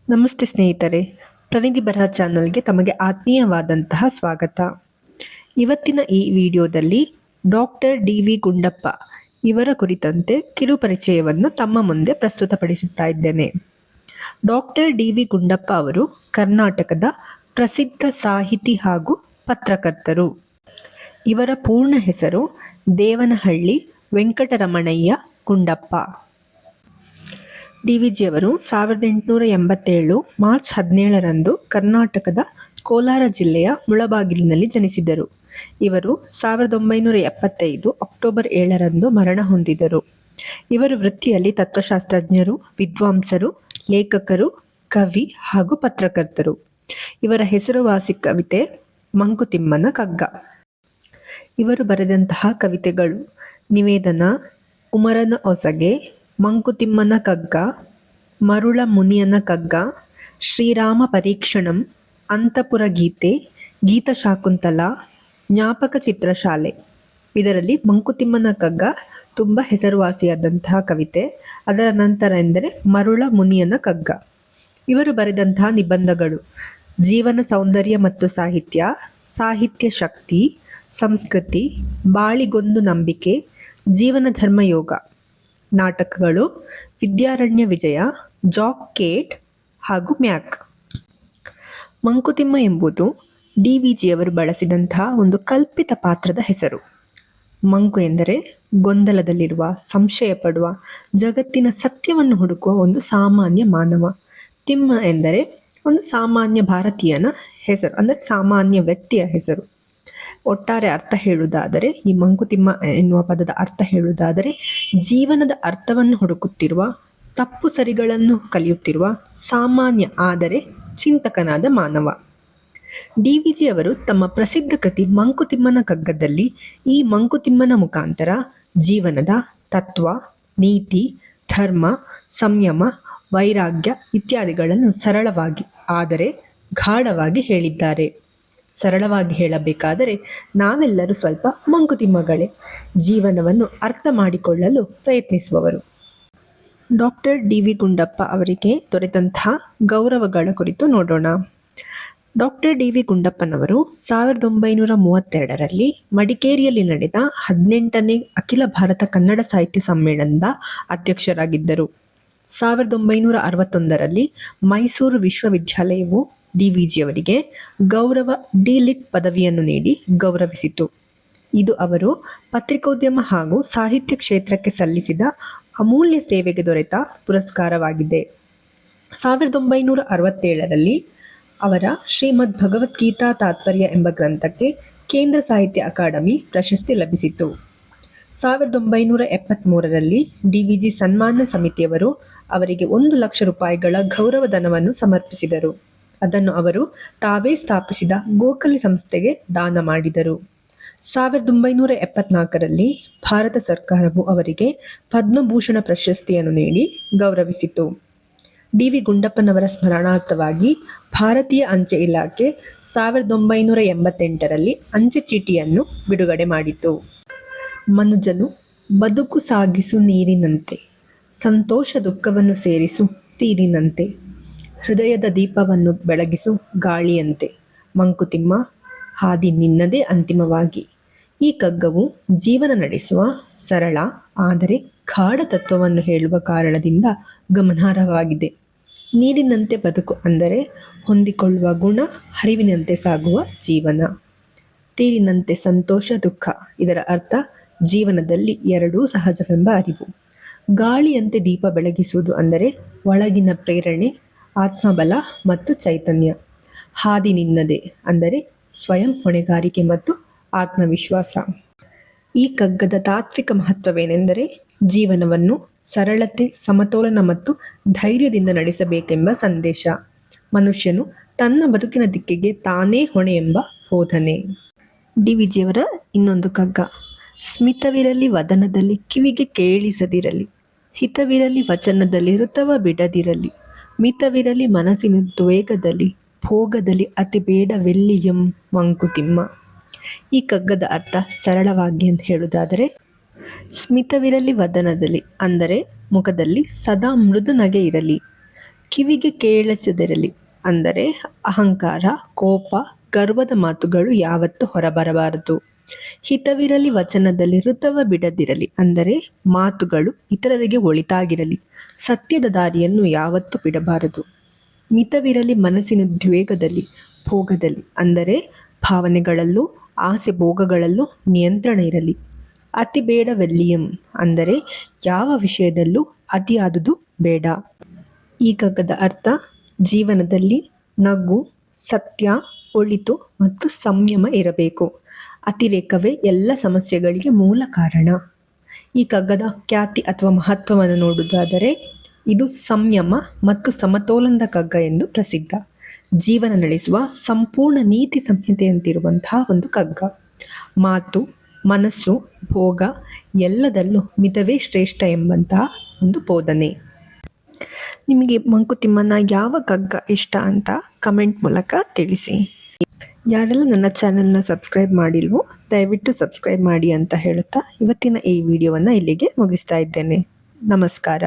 ನಮಸ್ತೆ ಸ್ನೇಹಿತರೆ, ಪ್ರನಿಧಿ ಬರಹ ಚಾನಲ್ಗೆ ತಮಗೆ ಆತ್ಮೀಯವಾದಂತಹ ಸ್ವಾಗತ. ಇವತ್ತಿನ ಈ ವಿಡಿಯೋದಲ್ಲಿ ಡಾಕ್ಟರ್ ಡಿ.ವಿ. ಗುಂಡಪ್ಪ ಇವರ ಕುರಿತಂತೆ ಕಿರು ಪರಿಚಯವನ್ನು ತಮ್ಮ ಮುಂದೆ ಪ್ರಸ್ತುತಪಡಿಸುತ್ತಾ ಇದ್ದೇನೆ. Doctor DV. ಗುಂಡಪ್ಪ ಅವರು ಕರ್ನಾಟಕದ ಪ್ರಸಿದ್ಧ ಸಾಹಿತಿ ಹಾಗೂ ಪತ್ರಕರ್ತರು. ಇವರ ಪೂರ್ಣ ಹೆಸರು ದೇವನಹಳ್ಳಿ ವೆಂಕಟರಮಣಯ್ಯ ಗುಂಡಪ್ಪ. ಡಿ.ವಿ.ಜಿಯವರು 1887 ಮಾರ್ಚ್ 17ರಂದು ಕರ್ನಾಟಕದ ಕೋಲಾರ ಜಿಲ್ಲೆಯ ಮುಳಬಾಗಿಲಿನಲ್ಲಿ ಜನಿಸಿದರು. ಇವರು 1975 ಅಕ್ಟೋಬರ್ 7ರಂದು ಮರಣ ಹೊಂದಿದರು. ಇವರು ವೃತ್ತಿಯಲ್ಲಿ ತತ್ವಶಾಸ್ತ್ರಜ್ಞರು, ವಿದ್ವಾಂಸರು, ಲೇಖಕರು, ಕವಿ ಹಾಗೂ ಪತ್ರಕರ್ತರು. ಇವರ ಹೆಸರುವಾಸಿ ಕವಿತೆ ಮಂಕುತಿಮ್ಮನ ಕಗ್ಗ. ಇವರು ಬರೆದಂತಹ ಕವಿತೆಗಳು ನಿವೇದನ, ಉಮರನ ಒಸಗೆ, ಮಂಕುತಿಮ್ಮನ ಕಗ್ಗ, ಮರುಳ ಮುನಿಯನ ಕಗ್ಗ, ಶ್ರೀರಾಮ ಪರೀಕ್ಷಣಂ, ಅಂತಃಪುರ ಗೀತೆ, ಗೀತಶಾಕುಂತಲ, ಜ್ಞಾಪಕ ಚಿತ್ರಶಾಲೆ. ಇದರಲ್ಲಿ ಮಂಕುತಿಮ್ಮನ ಕಗ್ಗ ತುಂಬ ಹೆಸರುವಾಸಿಯಾದಂತಹ ಕವಿತೆ. ಅದರ ನಂತರ ಎಂದರೆ ಮರುಳ ಮುನಿಯನ ಕಗ್ಗ. ಇವರು ಬರೆದಂತಹ ನಿಬಂಧಗಳು ಜೀವನ ಸೌಂದರ್ಯ ಮತ್ತು ಸಾಹಿತ್ಯ, ಸಾಹಿತ್ಯ ಶಕ್ತಿ, ಸಂಸ್ಕೃತಿ, ಬಾಳಿಗೊಂದು ನಂಬಿಕೆ, ಜೀವನ ಧರ್ಮಯೋಗ. ನಾಟಕಗಳು ವಿದ್ಯಾರಣ್ಯ ವಿಜಯ, ಜಾಕ್ ಕೇಟ್ ಹಾಗೂ ಮ್ಯಾಕ್. ಮಂಕುತಿಮ್ಮ ಎಂಬುದು ಡಿ.ವಿ.ಜಿಯವರು ಬಳಸಿದಂತಹ ಒಂದು ಕಲ್ಪಿತ ಪಾತ್ರದ ಹೆಸರು. ಮಂಕು ಎಂದರೆ ಗೊಂದಲದಲ್ಲಿರುವ, ಸಂಶಯ ಪಡುವ, ಜಗತ್ತಿನ ಸತ್ಯವನ್ನು ಹುಡುಕುವ ಒಂದು ಸಾಮಾನ್ಯ ಮಾನವ. ತಿಮ್ಮ ಎಂದರೆ ಒಂದು ಸಾಮಾನ್ಯ ಭಾರತೀಯನ ಹೆಸರು, ಅಂದರೆ ಸಾಮಾನ್ಯ ವ್ಯಕ್ತಿಯ ಹೆಸರು. ಒಟ್ಟಾರೆ ಅರ್ಥ ಹೇಳುವುದಾದರೆ, ಈ ಮಂಕುತಿಮ್ಮ ಎನ್ನುವ ಪದದ ಅರ್ಥ ಹೇಳುವುದಾದರೆ, ಜೀವನದ ಅರ್ಥವನ್ನು ಹುಡುಕುತ್ತಿರುವ, ತಪ್ಪು ಸರಿಗಳನ್ನು ಕಲಿಯುತ್ತಿರುವ ಸಾಮಾನ್ಯ ಆದರೆ ಚಿಂತಕನಾದ ಮಾನವ. ಡಿ.ವಿ.ಜಿ ಅವರು ತಮ್ಮ ಪ್ರಸಿದ್ಧ ಕೃತಿ ಮಂಕುತಿಮ್ಮನ ಕಗ್ಗದಲ್ಲಿ ಈ ಮಂಕುತಿಮ್ಮನ ಮುಖಾಂತರ ಜೀವನದ ತತ್ವ, ನೀತಿ, ಧರ್ಮ, ಸಂಯಮ, ವೈರಾಗ್ಯ ಇತ್ಯಾದಿಗಳನ್ನು ಸರಳವಾಗಿ ಆದರೆ ಗಾಢವಾಗಿ ಹೇಳಿದ್ದಾರೆ. ಸರಳವಾಗಿ ಹೇಳಬೇಕಾದರೆ ನಾವೆಲ್ಲರೂ ಸ್ವಲ್ಪ ಮಂಕುತಿಮ್ಮಗಳೇ, ಜೀವನವನ್ನು ಅರ್ಥ ಮಾಡಿಕೊಳ್ಳಲು ಪ್ರಯತ್ನಿಸುವವರು. Doctor DV. ಗುಂಡಪ್ಪ ಅವರಿಗೆ ದೊರೆತಂತಹ ಗೌರವಗಳ ಕುರಿತು ನೋಡೋಣ. Doctor DV. ಗುಂಡಪ್ಪನವರು 1932ರಲ್ಲಿ ಮಡಿಕೇರಿಯಲ್ಲಿ ನಡೆದ 18ನೇ ಅಖಿಲ ಭಾರತ ಕನ್ನಡ ಸಾಹಿತ್ಯ ಸಮ್ಮೇಳನದ ಅಧ್ಯಕ್ಷರಾಗಿದ್ದರು. 1961ರಲ್ಲಿ ಮೈಸೂರು ವಿಶ್ವವಿದ್ಯಾಲಯವು ಡಿ.ವಿ.ಜಿಯವರಿಗೆ ಗೌರವ ಡಿ.ಲಿಟ್ ಪದವಿಯನ್ನು ನೀಡಿ ಗೌರವಿಸಿತು. ಇದು ಅವರು ಪತ್ರಿಕೋದ್ಯಮ ಹಾಗೂ ಸಾಹಿತ್ಯ ಕ್ಷೇತ್ರಕ್ಕೆ ಸಲ್ಲಿಸಿದ ಅಮೂಲ್ಯ ಸೇವೆಗೆ ದೊರೆತ ಪುರಸ್ಕಾರವಾಗಿದೆ. 1967ರಲ್ಲಿ ಅವರ ಶ್ರೀಮದ್ ಭಗವದ್ಗೀತಾ ತಾತ್ಪರ್ಯ ಎಂಬ ಗ್ರಂಥಕ್ಕೆ ಕೇಂದ್ರ ಸಾಹಿತ್ಯ ಅಕಾಡೆಮಿ ಪ್ರಶಸ್ತಿ ಲಭಿಸಿತು. 1973ರಲ್ಲಿ ಡಿ.ವಿ.ಜಿ ಸನ್ಮಾನ ಸಮಿತಿಯವರು ಅವರಿಗೆ 1 ಲಕ್ಷ ರೂಪಾಯಿಗಳ ಗೌರವಧನವನ್ನು ಸಮರ್ಪಿಸಿದರು. ಅದನ್ನು ಅವರು ತಾವೇ ಸ್ಥಾಪಿಸಿದ ಗೋಖಲೆ ಸಂಸ್ಥೆಗೆ ದಾನ ಮಾಡಿದರು. 1974ರಲ್ಲಿ ಭಾರತ ಸರ್ಕಾರವು ಅವರಿಗೆ ಪದ್ಮಭೂಷಣ ಪ್ರಶಸ್ತಿಯನ್ನು ನೀಡಿ ಗೌರವಿಸಿತು. ಡಿ.ವಿ. ಗುಂಡಪ್ಪನವರ ಸ್ಮರಣಾರ್ಥವಾಗಿ ಭಾರತೀಯ ಅಂಚೆ ಇಲಾಖೆ 1988ರಲ್ಲಿ ಅಂಚೆ ಚೀಟಿಯನ್ನು ಬಿಡುಗಡೆ ಮಾಡಿತು. ಮನುಜನು ಬದುಕು ಸಾಗಿಸು ನೀರಿನಂತೆ, ಸಂತೋಷ ದುಃಖವನ್ನು ಸೇರಿಸು ತೀರಿನಂತೆ, ಹೃದಯದ ದೀಪವನ್ನು ಬೆಳಗಿಸು ಗಾಳಿಯಂತೆ, ಮಂಕುತಿಮ್ಮ ಹಾದಿ ನಿನ್ನದೇ ಅಂತಿಮವಾಗಿ. ಈ ಕಗ್ಗವು ಜೀವನ ನಡೆಸುವ ಸರಳ ಆದರೆ ಗಾಢ ತತ್ವವನ್ನು ಹೇಳುವ ಕಾರಣದಿಂದ ಗಮನಾರ್ಹವಾಗಿದೆ. ನೀರಿನಂತೆ ಬದುಕು ಅಂದರೆ ಹೊಂದಿಕೊಳ್ಳುವ ಗುಣ, ಹರಿವಿನಂತೆ ಸಾಗುವ ಜೀವನ. ತೀರಿನಂತೆ ಸಂತೋಷ ದುಃಖ, ಇದರ ಅರ್ಥ ಜೀವನದಲ್ಲಿ ಎರಡೂ ಸಹಜವೆಂಬ ಅರಿವು. ಗಾಳಿಯಂತೆ ದೀಪ ಬೆಳಗಿಸುವುದು ಅಂದರೆ ಒಳಗಿನ ಪ್ರೇರಣೆ, ಆತ್ಮಬಲ ಮತ್ತು ಚೈತನ್ಯ. ಹಾದಿ ನಿನ್ನದೇ ಅಂದರೆ ಸ್ವಯಂ ಹೊಣೆಗಾರಿಕೆ ಮತ್ತು ಆತ್ಮವಿಶ್ವಾಸ. ಈ ಕಗ್ಗದ ತಾತ್ವಿಕ ಮಹತ್ವವೇನೆಂದರೆ ಜೀವನವನ್ನು ಸರಳತೆ, ಸಮತೋಲನ ಮತ್ತು ಧೈರ್ಯದಿಂದ ನಡೆಸಬೇಕೆಂಬ ಸಂದೇಶ. ಮನುಷ್ಯನು ತನ್ನ ಬದುಕಿನ ದಿಕ್ಕಿಗೆ ತಾನೇ ಹೊಣೆ ಎಂಬ ಬೋಧನೆ. ಡಿ.ವಿ.ಜಿಯವರ ಇನ್ನೊಂದು ಕಗ್ಗ ಸ್ಮಿತವಿರಲಿ ವದನದಲ್ಲಿ ಕಿವಿಗೆ ಕೇಳಿಸದಿರಲಿ, ಹಿತವಿರಲಿ ವಚನದಲ್ಲಿ ಋತವ ಬಿಡದಿರಲಿ, ಮಿತವಿರಲಿ ಮನಸ್ಸಿನುದ್ವೇಗದಲ್ಲಿ, ಭೋಗದಲ್ಲಿ ಅತಿ ಬೇಡವೆಲ್ಲಿಯಂ ಮಂಕುತಿಮ್ಮ. ಈ ಕಗ್ಗದ ಅರ್ಥ ಸರಳವಾಗಿ ಅಂತ ಹೇಳುವುದಾದರೆ, ಸ್ಮಿತವಿರಲಿ ವದನದಲ್ಲಿ ಅಂದರೆ ಮುಖದಲ್ಲಿ ಸದಾ ಮೃದು ನಗೆ ಇರಲಿ, ಕಿವಿಗೆ ಕೇಳಿಸದಿರಲಿ, ಅಂದರೆ ಅಹಂಕಾರ, ಕೋಪ, ಗರ್ವದ ಮಾತುಗಳು ಯಾವತ್ತೂ ಹೊರಬರಬಾರದು. ಹಿತವಿರಲಿ ವಚನದಲ್ಲಿ ಋತವ ಬಿಡದಿರಲಿ, ಅಂದರೆ ಮಾತುಗಳು ಇತರರಿಗೆ ಒಳಿತಾಗಿರಲಿ. ಸತ್ಯದ ದಾರಿಯನ್ನು ಯಾವತ್ತೂ ಬಿಡಬಾರದು. ಮಿತವಿರಲಿ ಮನಸ್ಸಿನ ದ್ವೇಗದಲ್ಲಿ, ಭೋಗದಲ್ಲಿ, ಅಂದರೆ ಭಾವನೆಗಳಲ್ಲೂ ಆಸೆ ಭೋಗಗಳಲ್ಲೂ ನಿಯಂತ್ರಣ ಇರಲಿ. ಅತಿ ಬೇಡವೆಲ್ಲಿಯಂ, ಅಂದರೆ ಯಾವ ವಿಷಯದಲ್ಲೂ ಅತಿಯಾದುದು ಬೇಡ. ಈ ಕಗ್ಗದ ಅರ್ಥ: ಜೀವನದಲ್ಲಿ ನಗು, ಸತ್ಯ, ಒಳಿತು ಮತ್ತು ಸಂಯಮ ಇರಬೇಕು. ಅತಿರೇಕವೇ ಎಲ್ಲ ಸಮಸ್ಯೆಗಳಿಗೆ ಮೂಲ ಕಾರಣ. ಈ ಕಗ್ಗದ ಖ್ಯಾತಿ ಅಥವಾ ಮಹತ್ವವನ್ನು ನೋಡುವುದಾದರೆ, ಇದು ಸಂಯಮ ಮತ್ತು ಸಮತೋಲನದ ಕಗ್ಗ ಎಂದು ಪ್ರಸಿದ್ಧ. ಜೀವನ ನಡೆಸುವ ಸಂಪೂರ್ಣ ನೀತಿ ಸಂಹಿತೆಯಂತಿರುವಂತಹ ಒಂದು ಕಗ್ಗ. ಮಾತು, ಮನಸ್ಸು, ಭೋಗ ಎಲ್ಲದಲ್ಲೂ ಮಿತವೇ ಶ್ರೇಷ್ಠ ಎಂಬಂತಹ ಒಂದು ಬೋಧನೆ. ನಿಮಗೆ ಮಂಕುತಿಮ್ಮನ ಯಾವ ಕಗ್ಗ ಇಷ್ಟ ಅಂತ ಕಮೆಂಟ್ ಮೂಲಕ ತಿಳಿಸಿ. ಯಾರೆಲ್ಲ ನನ್ನ ಚಾನೆಲ್ನ ಸಬ್ಸ್ಕ್ರೈಬ್ ಮಾಡಿಲ್ವೋ ದಯವಿಟ್ಟು ಸಬ್ಸ್ಕ್ರೈಬ್ ಮಾಡಿ ಅಂತ ಹೇಳುತ್ತಾ ಇವತ್ತಿನ ಈ ವಿಡಿಯೋವನ್ನು ಇಲ್ಲಿಗೆ ಮುಗಿಸ್ತಾ ಇದ್ದೇನೆ. ನಮಸ್ಕಾರ.